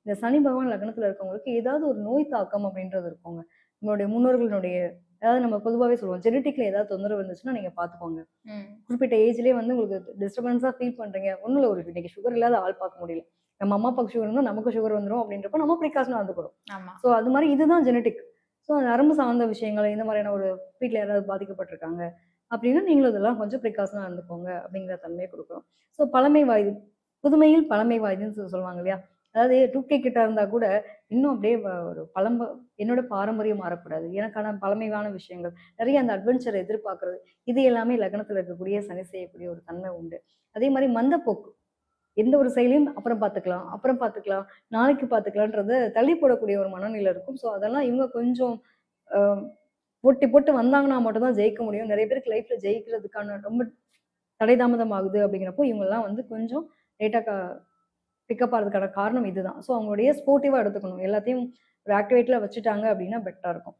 இந்த சனி பகவான் லக்னத்துல இருக்கவங்களுக்கு ஏதாவது ஒரு நோய் தாக்கம் அப்படின்றது இருக்குங்க. நம்மளுடைய முன்னோர்களுடைய அதாவது நம்ம பொதுவாவே சொல்லுவோம். ஜெனடிக்ல ஏதாவது தொந்தரவு இருந்துச்சுன்னா நீங்க பார்த்துக்கோங்க. ம். குறிப்பிட்ட ஏஜ்லயே வந்து உங்களுக்கு டிஸ்டர்பன்ஸா ஃபீல் பண்றீங்க. ஒண்ணும் இல்ல ஒரு இன்னைக்கு சுகர் இல்லாத ஆள் பார்க்க முடியல. நம்ம அம்மா, அப்பாவுக்கு சுகர் இருந்தா நமக்கு சுகர் வந்துரும் அப்படின்றப்ப நம்ம பிரிகாஷனா இருந்துக்கணும். ஆமா. ஸோ அது மாரி இதுதான் ஜெனடிக். ஸோ நரம்பு சார்ந்த விஷயங்கள் இந்த மாதிரியான ஒரு வீட்ல யாராவது பாதிக்கப்பட்டிருக்காங்க அப்படின்னா, நீங்களும் இதெல்லாம் கொஞ்சம் பிரிகாஷனா இருந்துக்கோங்க அப்படிங்கிற தன்மைய குடுக்குறோம். ஸோ பழமை வாய்து புதுமையில் பழமை வாய்துன்னு சொல்லுவாங்க இல்லையா? அதாவது 2K கிட்ட இருந்தா கூட இன்னும் அப்படியே ஒரு என்னோட பாரம்பரியம் மாறக்கூடாது. எனக்கான பழமையான விஷயங்கள், நெறைய அந்த அட்வென்ச்சர் எதிர்பார்க்கிறது, இது எல்லாமே லக்னத்துல இருக்கக்கூடிய சனி செய்யக்கூடிய ஒரு தன்மை உண்டு. அதே மாரி மந்தப்போக்கு. எந்த ஒரு செயலையும் அப்புறம் பார்த்துக்கலாம், அப்புறம் பார்த்துக்கலாம், நாளைக்கு பார்த்துக்கலான்றத தள்ளி போடக்கூடிய ஒரு மனநிலை இருக்கும். ஸோ அதெல்லாம் இவங்க கொஞ்சம் அ போட்டி போட்டு வந்தாங்கன்னா மட்டும் தான் ஜெயிக்க முடியும். நெறைய பேருக்கு லைஃப்ல ஜெயிக்கிறதுக்கான ரொம்ப தடை தாமதம் ஆகுது அப்படிங்கிறப்போ, இவங்கலாம் வந்து கொஞ்சம் லேட்டா பிக்கப் ஆறதுக்கான காரணம் இதுதான். ஸோ அவங்களுடைய ஸ்போர்ட்டிவா எடுத்துக்கணும். எல்லாத்தையும் ஒரு ஆக்டிவேட்ல வச்சுட்டாங்க அப்படின்னா பெட்டரா இருக்கும்.